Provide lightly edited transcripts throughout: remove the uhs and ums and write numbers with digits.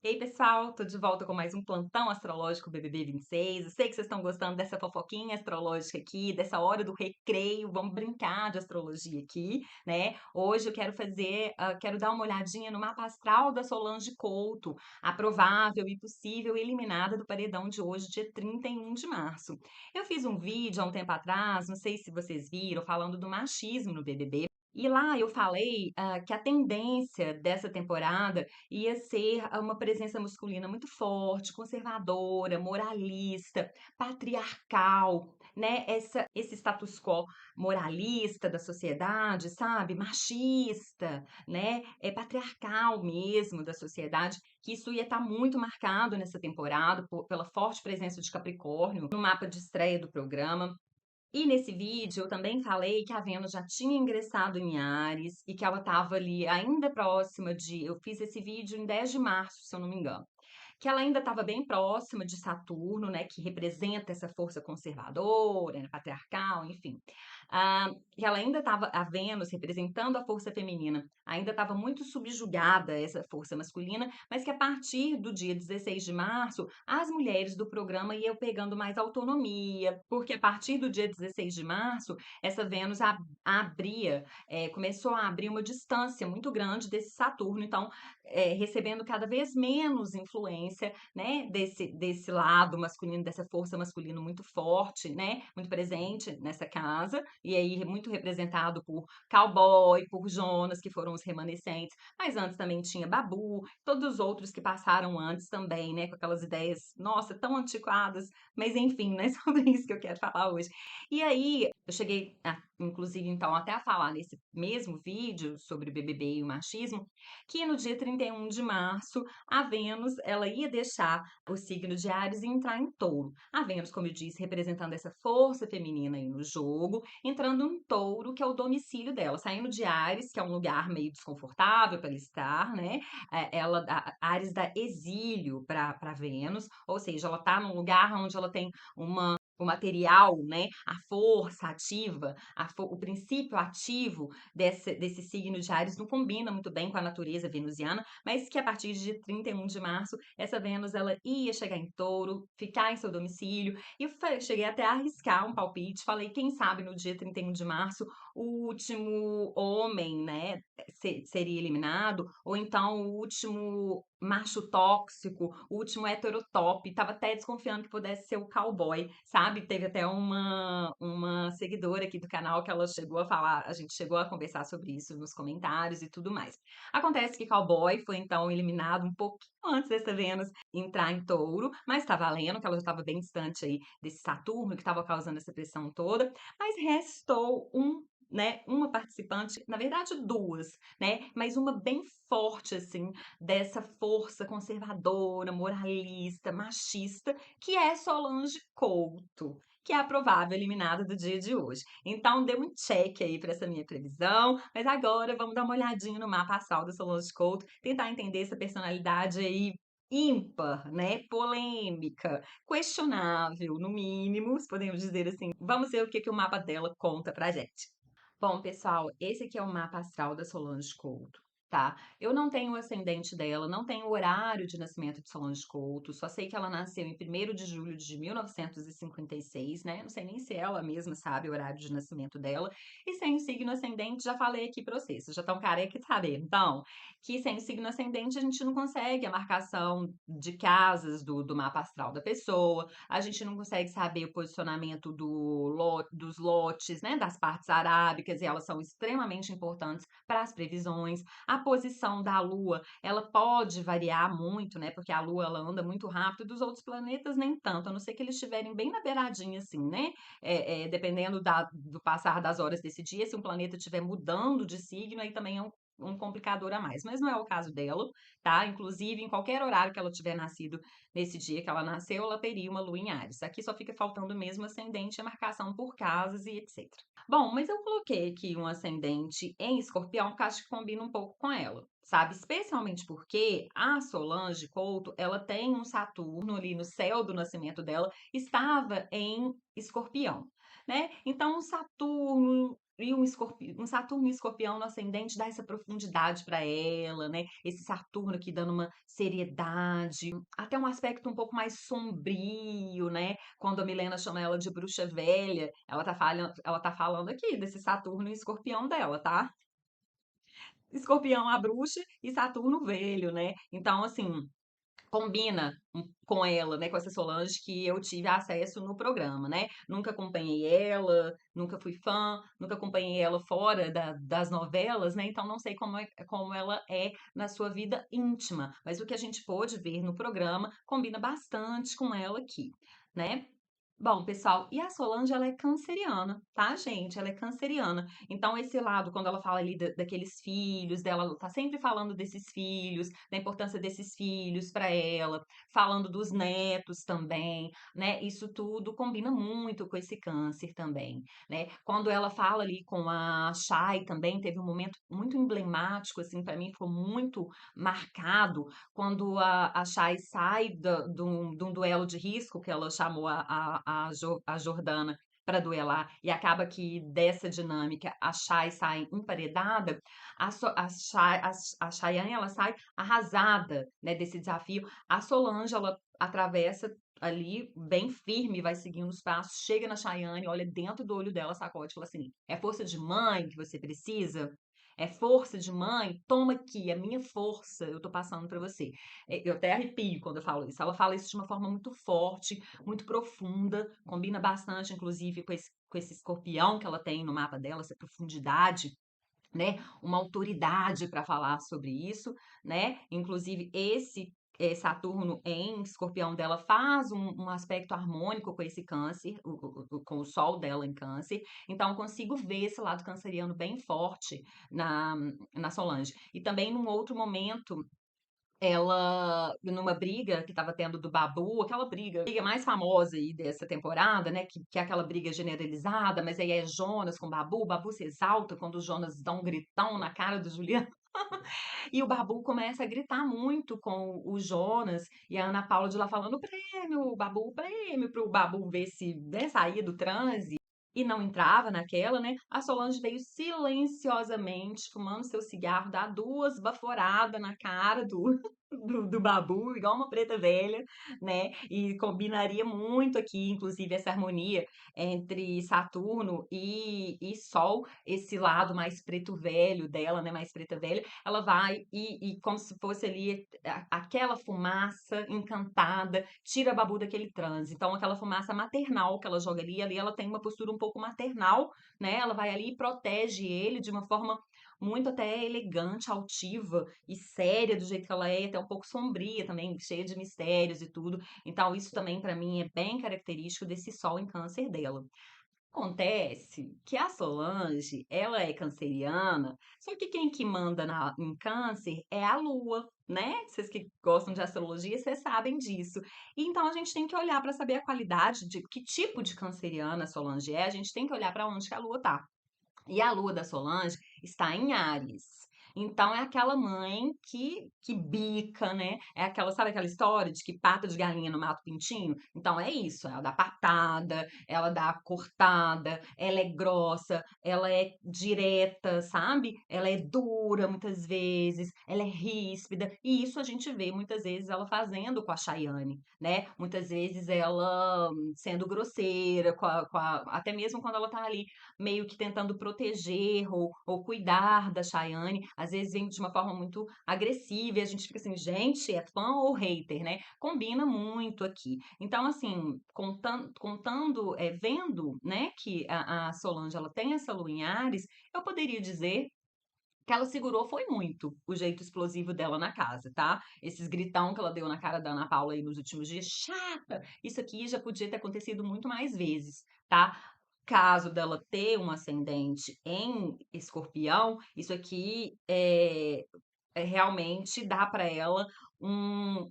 Ei, pessoal, tô de volta com mais um plantão astrológico BBB 26. Eu sei que vocês estão gostando dessa fofoquinha astrológica aqui, dessa hora do recreio. Vamos brincar de astrologia aqui, né? Hoje eu quero quero dar uma olhadinha no mapa astral da Solange Couto, a provável e possível eliminada do paredão de hoje, dia 31 de março. Eu fiz um vídeo há um tempo atrás, não sei se vocês viram, falando do machismo no BBB. E lá eu falei que a tendência dessa temporada ia ser uma presença masculina muito forte, conservadora, moralista, patriarcal, né? Esse status quo moralista da sociedade, sabe? Machista, né? É patriarcal mesmo da sociedade, que isso ia estar muito marcado nessa temporada pela forte presença de Capricórnio no mapa de estreia do programa. E nesse vídeo eu também falei que a Vênus já tinha ingressado em Áries e que ela estava ali ainda próxima de. Eu fiz esse vídeo em 10 de março, se eu não me engano. Que ela ainda estava bem próxima de Saturno, né, que representa essa força conservadora, né, patriarcal, enfim. E ela ainda estava, a Vênus representando a força feminina, ainda estava muito subjugada a essa força masculina, mas que a partir do dia 16 de março, as mulheres do programa iam pegando mais autonomia, porque a partir do dia 16 de março, essa Vênus começou a abrir uma distância muito grande desse Saturno, então recebendo cada vez menos influência, né, desse lado masculino, dessa força masculina muito forte, né, muito presente nessa casa, e aí muito representado por Cowboy, por Jonas, que foram os remanescentes, mas antes também tinha Babu, todos os outros que passaram antes também, né, com aquelas ideias, nossa, tão antiquadas, mas enfim, não é sobre isso que eu quero falar hoje. E aí, eu cheguei, inclusive, então, até a falar nesse mesmo vídeo sobre o BBB e o machismo, que no dia 31 de março, a Vênus, ela ia deixar o signo de Áries e entrar em Touro. A Vênus, como eu disse, representando essa força feminina aí no jogo, entrando em Touro, que é o domicílio dela, saindo de Áries, que é um lugar meio desconfortável para ela estar, né? Áries dá exílio para Vênus, ou seja, ela está num lugar onde ela tem o material, né, a força ativa, o princípio ativo desse signo de Áries não combina muito bem com a natureza venusiana, mas que a partir de 31 de março, essa Vênus ela ia chegar em Touro, ficar em seu domicílio, e eu cheguei até a arriscar um palpite, falei, quem sabe no dia 31 de março, o último homem, né, seria eliminado, ou então o último macho tóxico, o último heterotop, tava até desconfiando que pudesse ser o cowboy, sabe? Teve até uma seguidora aqui do canal que ela chegou a falar, a gente chegou a conversar sobre isso nos comentários e tudo mais. Acontece que cowboy foi então eliminado um pouquinho antes dessa Vênus entrar em Touro, mas tá valendo, que ela já estava bem distante aí desse Saturno que estava causando essa pressão toda, mas restou né, uma participante, na verdade duas, né, mas uma bem forte assim, dessa força conservadora, moralista, machista, que é Solange Couto, que é a provável eliminada do dia de hoje. Então, deu um check aí para essa minha previsão, mas agora vamos dar uma olhadinha no mapa astral da Solange Couto, tentar entender essa personalidade aí ímpar, né, polêmica, questionável, no mínimo, se podemos dizer assim. Vamos ver o que o mapa dela conta pra gente. Bom, pessoal, esse aqui é o mapa astral da Solange Couto, tá? Eu não tenho o ascendente dela, não tenho o horário de nascimento de Solange Couto, só sei que ela nasceu em 1º de julho de 1956, né? Não sei nem se ela mesma sabe o horário de nascimento dela. E sem o signo ascendente, já falei aqui pra vocês, vocês já estão careca de saber. Então, que sem o signo ascendente a gente não consegue a marcação de casas do mapa astral da pessoa, a gente não consegue saber o posicionamento dos lotes, né, das partes arábicas, e elas são extremamente importantes para as previsões. A posição da Lua, ela pode variar muito, né, porque a Lua ela anda muito rápido, e dos outros planetas nem tanto, a não ser que eles estiverem bem na beiradinha, assim, né? Dependendo do passar das horas desse dia, se um planeta estiver mudando de signo, aí também é um complicador a mais, mas não é o caso dela, tá? Inclusive, em qualquer horário que ela tiver nascido nesse dia que ela nasceu, ela teria uma lua em Áries. Aqui só fica faltando mesmo ascendente, a marcação por casas e etc. Bom, mas eu coloquei aqui um ascendente em Escorpião, que acho que combina um pouco com ela, sabe? Especialmente porque a Solange Couto, ela tem um Saturno ali no céu do nascimento dela, estava em Escorpião, né? Então, Saturno E um Saturno e Escorpião no ascendente dá essa profundidade para ela, né? Esse Saturno aqui dando uma seriedade, até um aspecto um pouco mais sombrio, né? Quando a Milena chama ela de bruxa velha, ela tá falando aqui desse Saturno e Escorpião dela, tá? Escorpião a bruxa e Saturno velho, né? Então, assim, combina com ela, né, com essa Solange que eu tive acesso no programa, né? Nunca acompanhei ela, nunca fui fã, nunca acompanhei ela fora das novelas, né? Então não sei como ela é na sua vida íntima, mas o que a gente pôde ver no programa combina bastante com ela aqui, né? Bom, pessoal, e a Solange, ela é canceriana, tá, gente? Ela é canceriana. Então, esse lado, quando ela fala ali daqueles filhos dela, ela tá sempre falando desses filhos, da importância desses filhos para ela, falando dos netos também, né? Isso tudo combina muito com esse câncer também, né? Quando ela fala ali com a Chay também, teve um momento muito emblemático, assim, para mim, ficou muito marcado, quando a Chay sai de um duelo de risco, que ela chamou a Jordana para duelar, e acaba que dessa dinâmica a Chay sai emparedada, a Chayane ela sai arrasada, né, desse desafio. A Solange ela atravessa ali bem firme, vai seguindo os passos, chega na Chayane, olha dentro do olho dela, sacode e fala assim: é força de mãe que você precisa? É força de mãe? Toma aqui, é minha força, eu tô passando para você. Eu até arrepio quando eu falo isso. Ela fala isso de uma forma muito forte, muito profunda, combina bastante, inclusive, com esse escorpião que ela tem no mapa dela, essa profundidade, né? Uma autoridade para falar sobre isso, né? Inclusive, esse Saturno em Escorpião dela faz um aspecto harmônico com esse câncer, com o Sol dela em câncer. Então, eu consigo ver esse lado canceriano bem forte na, na Solange. E também, num outro momento, ela, numa briga que estava tendo do Babu, aquela briga mais famosa aí dessa temporada, né? Que é aquela briga generalizada, mas aí é Jonas com o Babu se exalta quando o Jonas dá um gritão na cara do Juliano. E o Babu começa a gritar muito com o Jonas e a Ana Paula de lá falando prêmio, Babu, prêmio, para o Babu ver se né, saía do transe. E não entrava naquela, né? A Solange veio silenciosamente, fumando seu cigarro, dar duas baforadas na cara do Babu, igual uma preta velha, né? E combinaria muito aqui, inclusive, essa harmonia entre Saturno e Sol, esse lado mais preto velho dela, né? Mais preta velha, ela vai e como se fosse ali aquela fumaça encantada, tira a Babu daquele transe. Então, aquela fumaça maternal que ela joga ali ela tem uma postura um pouco maternal, né? Ela vai ali e protege ele de uma forma muito até elegante, altiva e séria do jeito que ela é, até um pouco sombria também, cheia de mistérios e tudo. Então, isso também para mim é bem característico desse sol em câncer dela. Acontece que a Solange, ela é canceriana, só que quem que manda em câncer é a Lua, né? Vocês que gostam de astrologia, vocês sabem disso. Então a gente tem que olhar para saber a qualidade de que tipo de canceriana a Solange é, a gente tem que olhar para onde que a Lua tá. E a lua da Solange está em Áries. Então é aquela mãe que bica, né? É aquela, sabe aquela história de que pata de galinha no mato pintinho? Então é isso, ela dá patada, ela dá cortada, ela é grossa, ela é direta, sabe? Ela é dura muitas vezes, ela é ríspida, e isso a gente vê muitas vezes ela fazendo com a Chayane, né? Muitas vezes ela sendo grosseira, até mesmo quando ela tá ali meio que tentando proteger ou cuidar da Chayane, às vezes vem de uma forma muito agressiva e a gente fica assim, gente, é fã ou hater, né? Combina muito aqui. Então, assim, contando, vendo, né, que a Solange ela tem essa lua em Ares, eu poderia dizer que ela segurou foi muito o jeito explosivo dela na casa, tá? Esses gritão que ela deu na cara da Ana Paula aí nos últimos dias, chata! Isso aqui já podia ter acontecido muito mais vezes, tá? Caso dela ter um ascendente em escorpião, isso aqui realmente dá para ela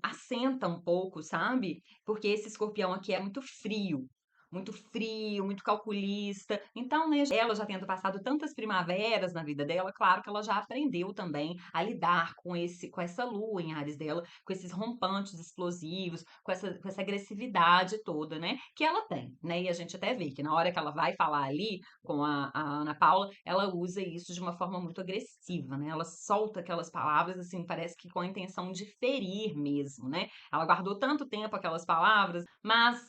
assenta um pouco, sabe? Porque esse escorpião aqui é muito frio. muito frio, muito calculista. Então, né, ela já tendo passado tantas primaveras na vida dela, claro que ela já aprendeu também a lidar com essa lua em Áries dela, com esses rompantes explosivos, com essa agressividade toda, né, que ela tem, né? E a gente até vê que na hora que ela vai falar ali com a Ana Paula, ela usa isso de uma forma muito agressiva, né? Ela solta aquelas palavras assim, parece que com a intenção de ferir mesmo, né? Ela guardou tanto tempo aquelas palavras, mas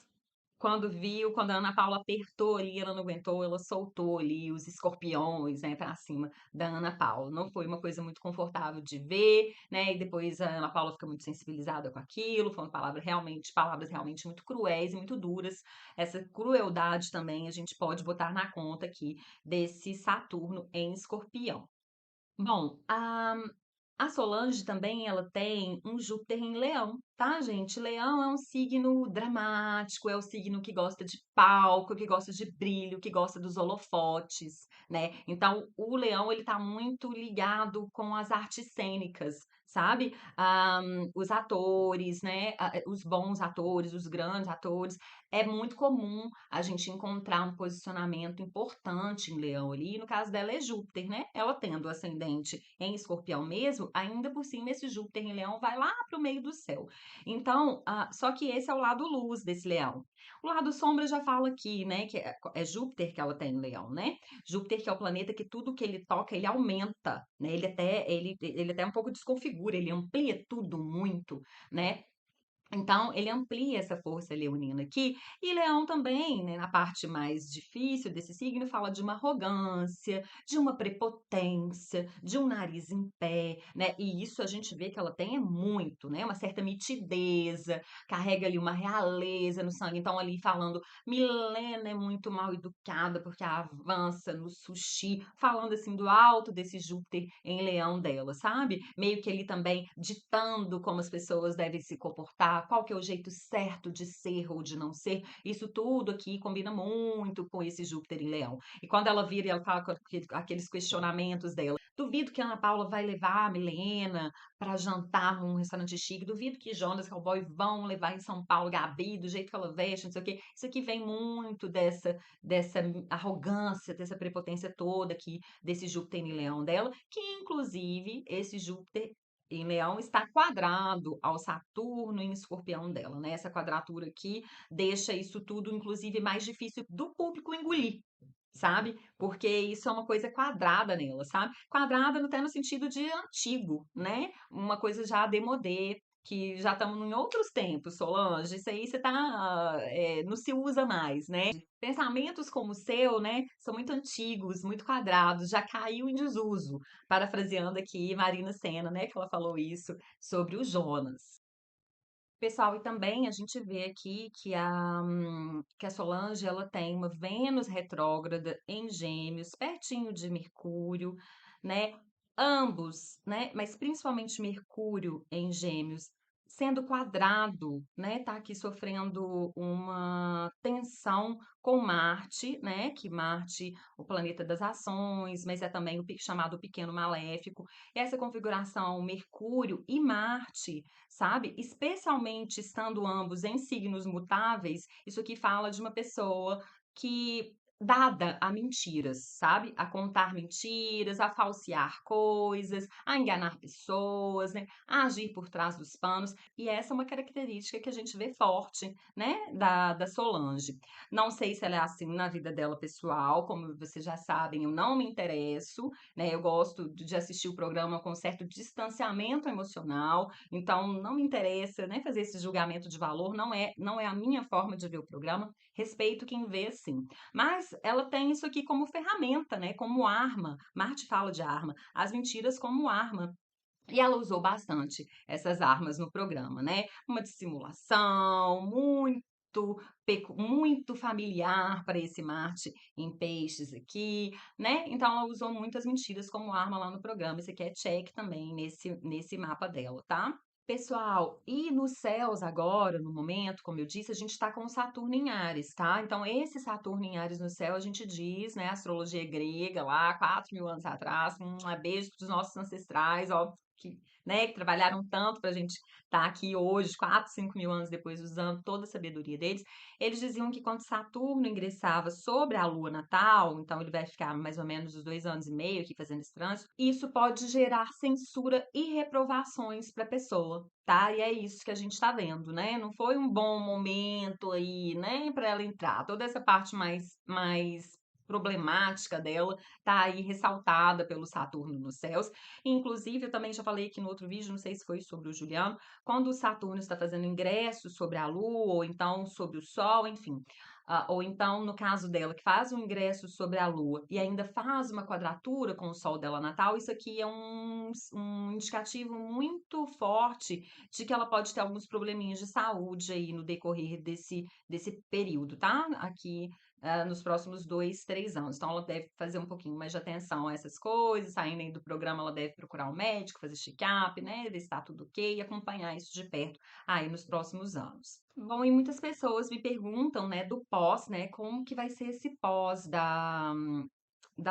quando a Ana Paula apertou ali, ela não aguentou, ela soltou ali os escorpiões, né, pra cima da Ana Paula. Não foi uma coisa muito confortável de ver, né, e depois a Ana Paula fica muito sensibilizada com aquilo, foram palavras realmente muito cruéis e muito duras. Essa crueldade também a gente pode botar na conta aqui desse Saturno em Escorpião. Bom, a Solange também ela tem um Júpiter em Leão, tá, gente? Leão é um signo dramático, é o signo que gosta de palco, que gosta de brilho, que gosta dos holofotes, né? Então, o Leão ele tá muito ligado com as artes cênicas, sabe? Os atores, né? Os bons atores, os grandes atores. É muito comum a gente encontrar um posicionamento importante em Leão ali. E no caso dela é Júpiter, né? Ela tendo o ascendente em Escorpião mesmo, ainda por cima esse Júpiter em Leão vai lá para o meio do céu. Então, só que esse é o lado luz desse Leão. O lado sombra já fala aqui, né? Que é Júpiter que ela tem em Leão, né? Júpiter que é o planeta que tudo que ele toca ele aumenta, né? Ele até um pouco desconfigura, ele amplia tudo muito, né? Então, ele amplia essa força leonina aqui, e Leão também, né, na parte mais difícil desse signo, fala de uma arrogância, de uma prepotência, de um nariz em pé, né? E isso a gente vê que ela tem é muito, né? Uma certa mitideza, carrega ali uma realeza no sangue. Então, ali falando, Milena é muito mal educada porque avança no sushi, falando assim do alto desse Júpiter em Leão dela, sabe? Meio que ele também ditando como as pessoas devem se comportar, qual que é o jeito certo de ser ou de não ser. Isso tudo aqui combina muito com esse Júpiter em Leão. E quando ela vira e ela fala com aqueles questionamentos dela, duvido que a Ana Paula vai levar a Milena para jantar num restaurante chique, duvido que Jonas e Cowboy vão levar em São Paulo Gabi, do jeito que ela veste, não sei o quê. Isso aqui vem muito dessa arrogância, dessa prepotência toda aqui, desse Júpiter em Leão dela, que inclusive esse Júpiter em Leão está quadrado ao Saturno em Escorpião dela, né? Essa quadratura aqui deixa isso tudo, inclusive, mais difícil do público engolir, sabe? Porque isso é uma coisa quadrada nela, sabe? Quadrada até no sentido de antigo, né? Uma coisa já demodê, que já estamos em outros tempos, Solange. Isso aí você tá, não se usa mais, né? Pensamentos como o seu, né, são muito antigos, muito quadrados, já caiu em desuso. Parafraseando aqui Marina Senna, né, que ela falou isso sobre o Jonas. Pessoal, e também a gente vê aqui que a Solange ela tem uma Vênus retrógrada em Gêmeos, pertinho de Mercúrio, né? Ambos, né? Mas principalmente Mercúrio em Gêmeos, sendo quadrado, né? Tá aqui sofrendo uma tensão com Marte, né? Que Marte, o planeta das ações, mas é também chamado Pequeno Maléfico. Essa configuração Mercúrio e Marte, sabe? Especialmente estando ambos em signos mutáveis, isso aqui fala de uma pessoa que dada a mentiras, sabe? A contar mentiras, a falsear coisas, a enganar pessoas, né? A agir por trás dos panos. E essa é uma característica que a gente vê forte, né? Da Solange. Não sei se ela é assim na vida dela pessoal, como vocês já sabem, eu não me interesso, né? Eu gosto de assistir o programa com certo distanciamento emocional, então não me interessa, né, fazer esse julgamento de valor, não é a minha forma de ver o programa. Respeito quem vê sim. Mas ela tem isso aqui como ferramenta, né, como arma. Marte fala de arma, as mentiras como arma. E ela usou bastante essas armas no programa, né? Uma dissimulação muito familiar para esse Marte em peixes aqui, né? Então ela usou muitas mentiras como arma lá no programa. Isso aqui é check também nesse mapa dela, tá? Pessoal, e nos céus agora, no momento, como eu disse, a gente está com o Saturno em Áries, tá? Então, esse Saturno em Áries no céu, a gente diz, né, astrologia grega lá, 4.000 anos atrás, beijo dos nossos ancestrais, ó, que, né, que trabalharam tanto para a gente estar aqui hoje, 4, 5 mil anos depois, usando toda a sabedoria deles, eles diziam que quando Saturno ingressava sobre a Lua natal, então ele vai ficar mais ou menos uns 2 anos e meio aqui fazendo esse trânsito, isso pode gerar censura e reprovações para a pessoa, tá? E é isso que a gente está vendo, né? Não foi um bom momento aí, né, para ela entrar. Toda essa parte mais problemática dela tá aí ressaltada pelo Saturno nos céus. Inclusive, eu também já falei aqui no outro vídeo, não sei se foi sobre o Juliano, quando o Saturno está fazendo ingresso sobre a Lua, ou então sobre o Sol, enfim. Ou então, no caso dela, que faz um ingresso sobre a Lua e ainda faz uma quadratura com o Sol dela natal, isso aqui é um indicativo muito forte de que ela pode ter alguns probleminhas de saúde aí no decorrer desse período, tá? Aqui nos próximos 2, 3 anos. Então, ela deve fazer um pouquinho mais de atenção a essas coisas, saindo aí do programa, ela deve procurar um médico, fazer check-up, né, ver se tá tudo ok e acompanhar isso de perto aí nos próximos anos. Bom, e muitas pessoas me perguntam, né, do pós, né, como que vai ser esse pós da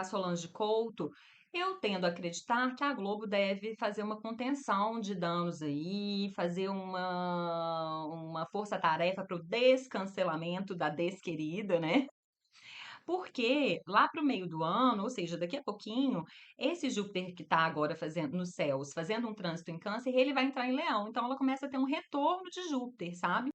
Solange Couto. Eu tendo a acreditar que a Globo deve fazer uma contenção de danos aí, fazer uma força-tarefa para o descancelamento da desquerida, né? Porque lá para o meio do ano, ou seja, daqui a pouquinho, esse Júpiter que está agora fazendo nos céus, fazendo um trânsito em Câncer, ele vai entrar em Leão. Então ela começa a ter um retorno de Júpiter, sabe?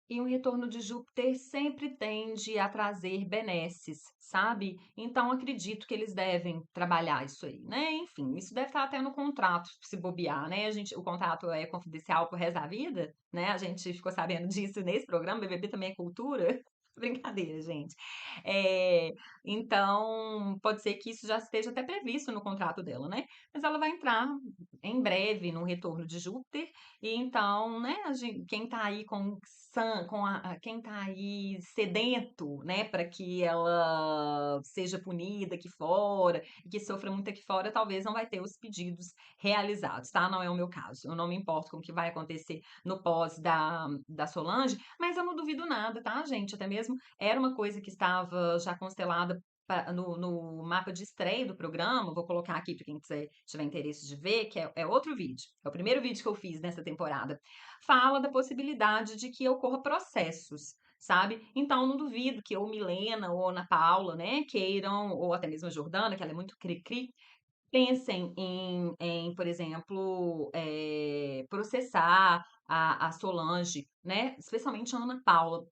E um retorno de Júpiter sempre tende a trazer benesses, sabe? Então acredito que eles devem trabalhar isso aí, né? Enfim, isso deve estar até no contrato, se bobear, né? O contrato é confidencial pro resto da vida, né? A gente ficou sabendo disso nesse programa, BBB também é cultura. Brincadeira, gente. É, então, pode ser que isso já esteja até previsto no contrato dela, né? Mas ela vai entrar em breve no retorno de Júpiter, e então, né, quem tá aí quem tá aí sedento, né, para que ela seja punida aqui fora, e que sofra muito aqui fora, talvez não vai ter os pedidos realizados, tá? Não é o meu caso. Eu não me importo com o que vai acontecer no pós da Solange, mas eu não duvido nada, tá, gente? Até mesmo era uma coisa que estava já constelada no mapa de estreia do programa, vou colocar aqui para quem tiver interesse de ver, que é outro vídeo, é o primeiro vídeo que eu fiz nessa temporada. Fala da possibilidade de que ocorra processos, sabe? Então, não duvido que ou Milena ou Ana Paula, né, queiram, ou até mesmo a Jordana, que ela é muito cri-cri, pensem por exemplo, processar a Solange, né? Especialmente a Ana Paula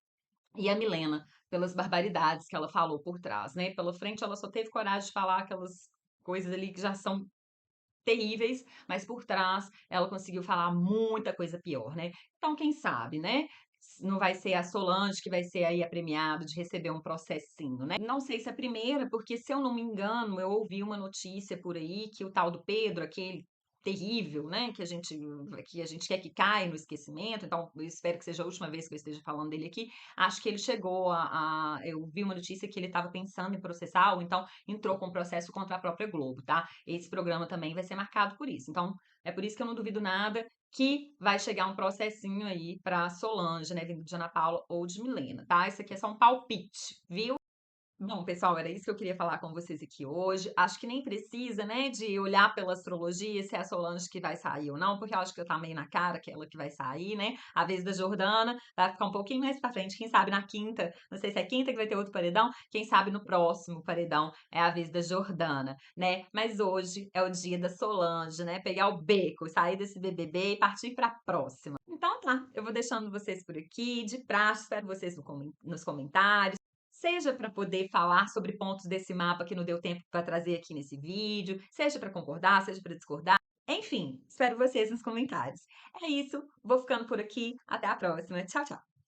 e a Milena, pelas barbaridades que ela falou por trás, né? Pela frente, ela só teve coragem de falar aquelas coisas ali que já são terríveis, mas por trás ela conseguiu falar muita coisa pior, né? Então, quem sabe, né? Não vai ser a Solange que vai ser aí a premiada de receber um processinho, né? Não sei se é a primeira, porque se eu não me engano, eu ouvi uma notícia por aí que o tal do Pedro, aquele terrível, né, que a gente quer que caia no esquecimento, então eu espero que seja a última vez que eu esteja falando dele aqui. Acho que ele chegou eu vi uma notícia que ele estava pensando em processar, ou então entrou com processo contra a própria Globo, tá? Esse programa também vai ser marcado por isso. Então, é por isso que eu não duvido nada que vai chegar um processinho aí para Solange, né, vindo de Ana Paula ou de Milena, tá? Isso aqui é só um palpite, viu? Bom, pessoal, era isso que eu queria falar com vocês aqui hoje. Acho que nem precisa, né, de olhar pela astrologia se é a Solange que vai sair ou não, porque eu acho que tá meio na cara que é ela que vai sair, né? A vez da Jordana vai ficar um pouquinho mais pra frente. Quem sabe na quinta, não sei se é quinta que vai ter outro paredão, quem sabe no próximo paredão é a vez da Jordana, né? Mas hoje é o dia da Solange, né? Pegar o beco, sair desse BBB e partir pra próxima. Então tá, eu vou deixando vocês por aqui, de praxe, espero vocês nos comentários. Seja para poder falar sobre pontos desse mapa que não deu tempo para trazer aqui nesse vídeo, seja para concordar, seja para discordar. Enfim, espero vocês nos comentários. É isso, vou ficando por aqui. Até a próxima. Tchau, tchau.